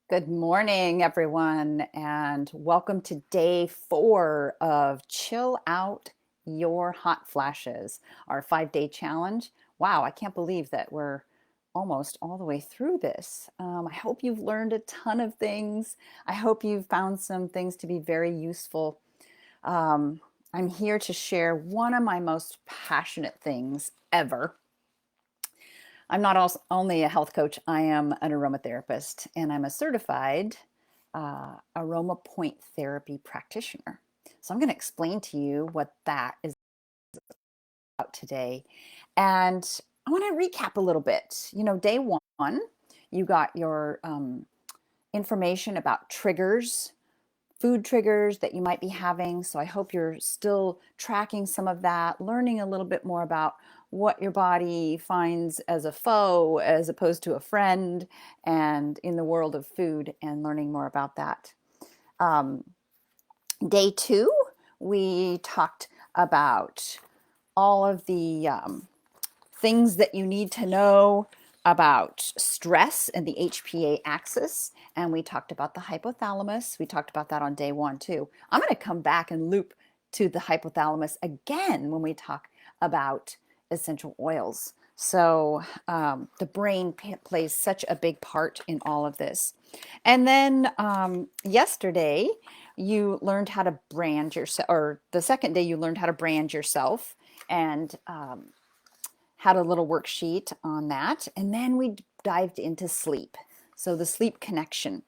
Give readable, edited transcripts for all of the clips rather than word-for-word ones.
Good morning, everyone, and welcome to day 4 of Chill Out Your Hot Flashes, our 5-day challenge. Wow, I can't believe that we're almost all the way through this. I hope you've learned a ton of things. I hope you've found some things to be very useful. Um, I'm here to share one of my most passionate things ever. I'm not also only a health coach, I am an aromatherapist and I'm a certified Aroma Point Therapy practitioner. So I'm going to explain to you what that is about today. And I want to recap a little bit. Day one, you got your information about triggers, food triggers that you might be having. So I hope you're still tracking some of that, learning a little bit more about what your body finds as a foe as opposed to a friend, and in the world of food, and learning more about that. Um, Day two, we talked about all of the things that you need to know about stress and the HPA axis. And we talked about the hypothalamus. We talked about that on day one, too. I'm going to come back and loop to the hypothalamus again when we talk about essential oils. So the brain plays such a big part in all of this. And then yesterday, you learned how to brand yourself, or the second day, you learned how to brand yourself and had a little worksheet on that. And then we dived into sleep. So the sleep connection.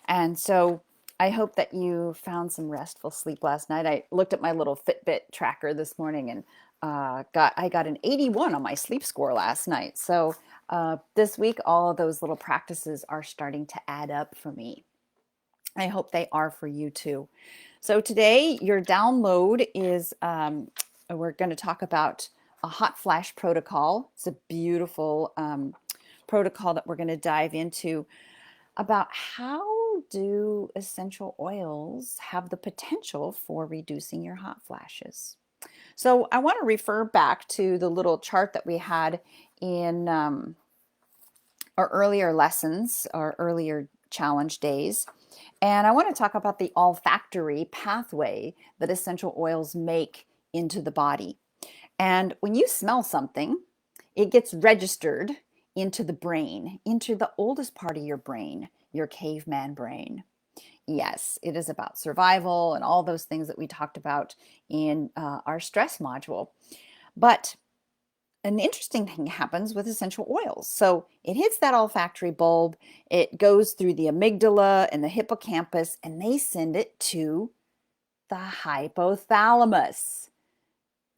And so I hope that you found some restful sleep last night. I looked at my little Fitbit tracker this morning and I got an 81 on my sleep score last night. So this week, all of those little practices are starting to add up for me. I hope they are for you too. So today, your download is we're going to talk about a hot flash protocol. It's a beautiful protocol that we're going to dive into about how do essential oils have the potential for reducing your hot flashes. So I want to refer back to the little chart that we had in our earlier lessons, our earlier challenge days. And I want to talk about the olfactory pathway that essential oils make into the body. And when you smell something, it gets registered into the brain, into the oldest part of your brain, your caveman brain. Yes, it is about survival and all those things that we talked about in our stress module. But an interesting thing happens with essential oils. So it hits that olfactory bulb, it goes through the amygdala and the hippocampus, and they send it to the hypothalamus.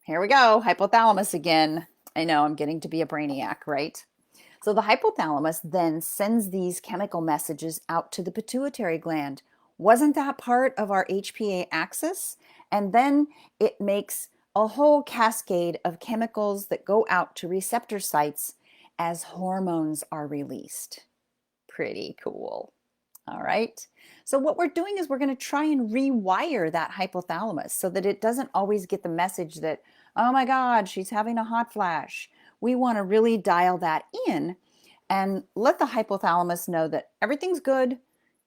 Here we go, hypothalamus again. I know I'm getting to be a brainiac, right? So the hypothalamus then sends these chemical messages out to the pituitary gland. Wasn't that part of our HPA axis? And then it makes a whole cascade of chemicals that go out to receptor sites as hormones are released. Pretty cool. All right. So what we're doing is we're going to try and rewire that hypothalamus so that it doesn't always get the message that, oh my God, she's having a hot flash. We want to really dial that in and let the hypothalamus know that everything's good,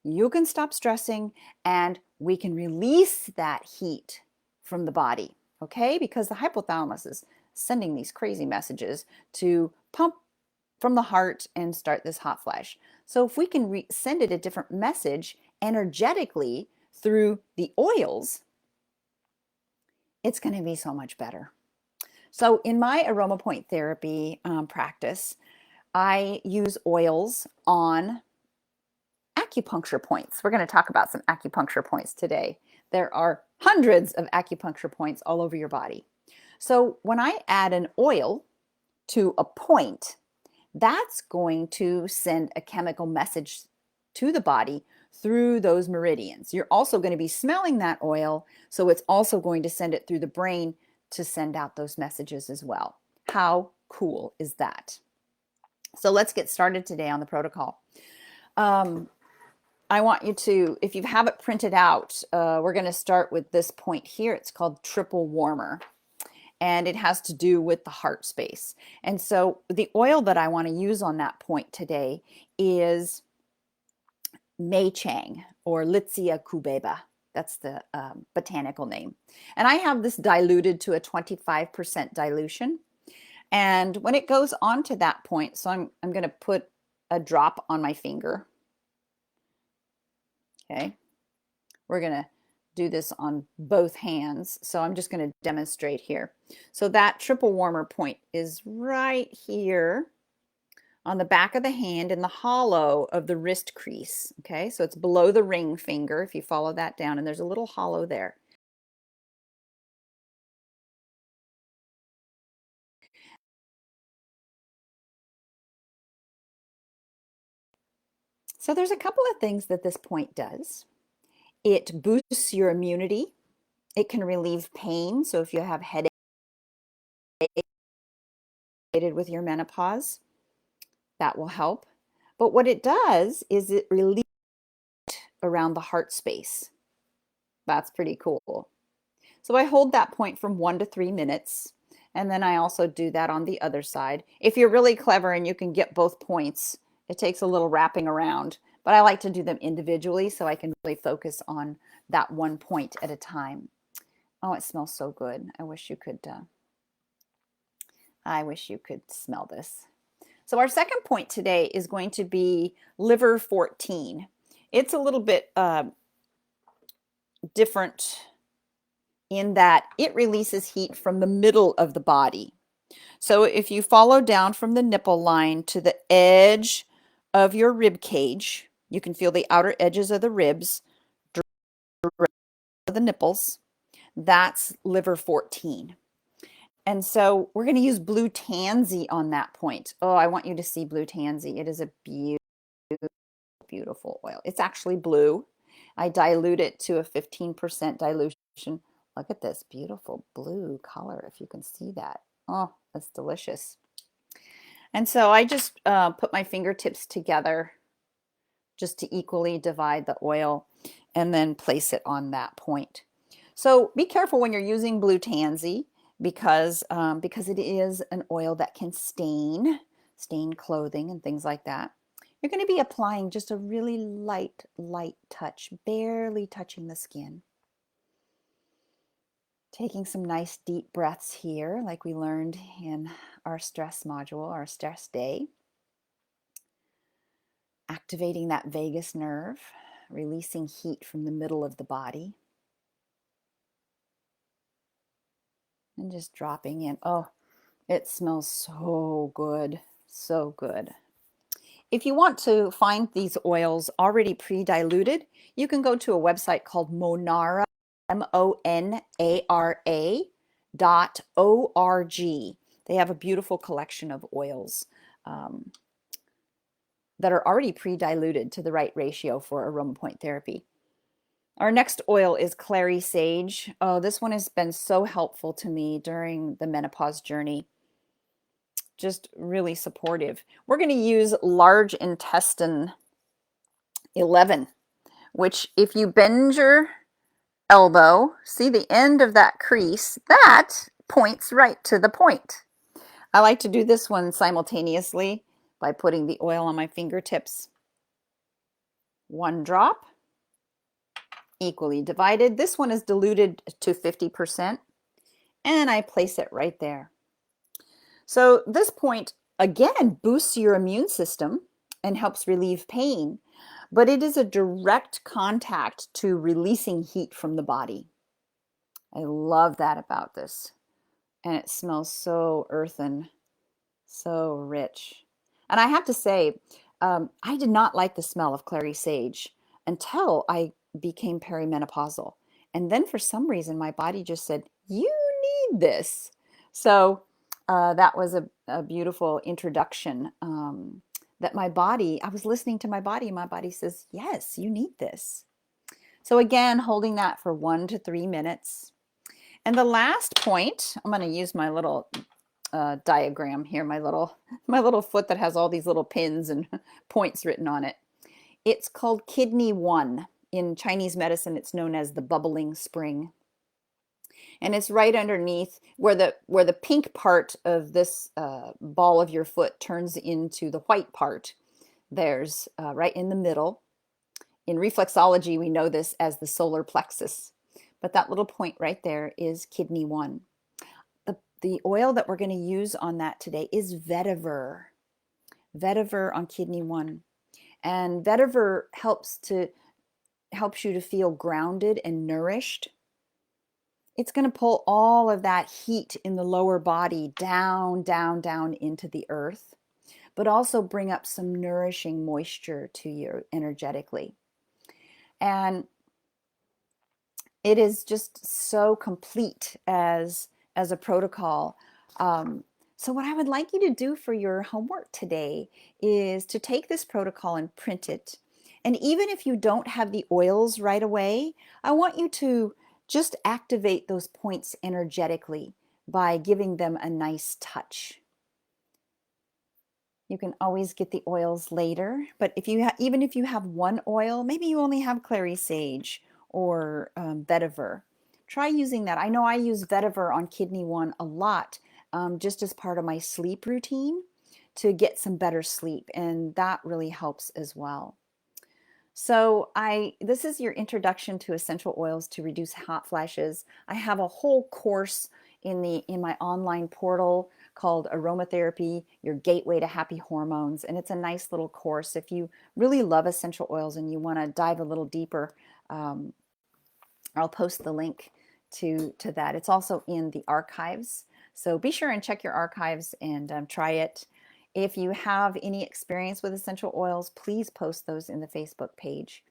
you can stop stressing, and we can release that heat from the body, okay? Because the hypothalamus is sending these crazy messages to pump from the heart and start this hot flash. So if we can send it a different message energetically through the oils, it's going to be so much better. So in my Aroma Point Therapy practice, I use oils on acupuncture points. We're going to talk about some acupuncture points today. There are hundreds of acupuncture points all over your body. So when I add an oil to a point, that's going to send a chemical message to the body through those meridians. You're also going to be smelling that oil, so it's also going to send it through the brain to send out those messages as well. How cool is that? So let's get started today on the protocol. I want you to, if you have it printed out, we're going to start with this point here. It's called triple warmer, and it has to do with the heart space. And so the oil that I want to use on that point today is Mei Chang or Litzia cubeba. That's the botanical name. And I have this diluted to a 25% dilution. And when it goes on to that point, so I'm going to put a drop on my finger. Okay. We're going to do this on both hands. So I'm just going to demonstrate here. So that triple warmer point is right here on the back of the hand in the hollow of the wrist crease. Okay, so it's below the ring finger if you follow that down, and there's a little hollow there. So there's a couple of things that this point does. It boosts your immunity. It can relieve pain. So if you have headache with your menopause, that will help. But what it does is it relieves around the heart space. That's pretty cool. So I hold that point from 1 to 3 minutes. And then I also do that on the other side. If you're really clever and you can get both points, it takes a little wrapping around. But I like to do them individually so I can really focus on that one point at a time. Oh, it smells so good. I wish you could smell this. So our second point today is going to be liver 14. It's a little bit different in that it releases heat from the middle of the body. So if you follow down from the nipple line to the edge of your rib cage, you can feel the outer edges of the ribs, the nipples. That's liver 14. And so we're going to use blue tansy on that point. Oh, I want you to see blue tansy. It is a beautiful, beautiful oil. It's actually blue. I dilute it to a 15% dilution. Look at this beautiful blue color, if you can see that. Oh, that's delicious. And so I just put my fingertips together just to equally divide the oil and then place it on that point. So be careful when you're using blue tansy because it is an oil that can stain clothing and things like that. You're going to be applying just a really light touch, barely touching the skin. Taking some nice deep breaths here, like we learned in our stress module, our stress day. Activating that vagus nerve, releasing heat from the middle of the body. And just dropping in. Oh, it smells so good, so good. If you want to find these oils already pre-diluted, you can go to a website called Monara, MONARA.org. They have a beautiful collection of oils that are already pre-diluted to the right ratio for Aroma Point Therapy. Our next oil is Clary Sage. Oh, this one has been so helpful to me during the menopause journey. Just really supportive. We're going to use large intestine 11, which if you bend your elbow, see the end of that crease, that points right to the point. I like to do this one simultaneously by putting the oil on my fingertips. One drop, equally divided. This one is diluted to 50%, and I place it right there. So this point, again, boosts your immune system and helps relieve pain, but it is a direct contact to releasing heat from the body. I love that about this. And it smells so earthen, so rich. And I have to say, I did not like the smell of clary sage until I became perimenopausal. And then for some reason, my body just said, you need this. So that was a beautiful introduction that my body, I was listening to my body, and my body says, yes, you need this. So again, holding that for 1 to 3 minutes. And the last point, I'm going to use my little diagram here, my little foot that has all these little pins and points written on it. It's called Kidney 1. In Chinese medicine, it's known as the bubbling spring. And it's right underneath where the pink part of this ball of your foot turns into the white part. There's right in the middle In reflexology, we know this as the solar plexus, but that little point right there is kidney 1. The oil that we're going to use on that today is vetiver. Vetiver on kidney 1. And vetiver helps you to feel grounded and nourished. It's going to pull all of that heat in the lower body down, down, down into the earth, but also bring up some nourishing moisture to you energetically. And it is just so complete as a protocol. So what I would like you to do for your homework today is to take this protocol and print it. And even if you don't have the oils right away, I want you to just activate those points energetically by giving them a nice touch. You can always get the oils later, but even if you have one oil, maybe you only have clary sage or vetiver, try using that. I know I use vetiver on kidney 1 a lot, just as part of my sleep routine to get some better sleep, and that really helps as well. So this is your introduction to essential oils to reduce hot flashes. I have a whole course in my online portal called Aroma Therapy, Your Gateway to Happy Hormones. And it's a nice little course. If you really love essential oils and you want to dive a little deeper, I'll post the link to that. It's also in the archives. So be sure and check your archives and try it. If you have any experience with essential oils, please post those in the Facebook page.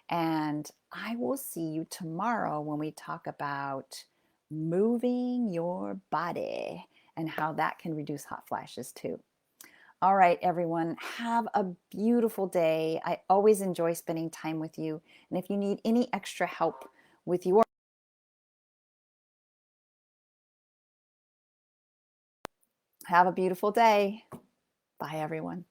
And I will see you tomorrow when we talk about moving your body and how that can reduce hot flashes too. All right, everyone, have a beautiful day. I always enjoy spending time with you. And if you need any extra help with your have a beautiful day. Bye, everyone.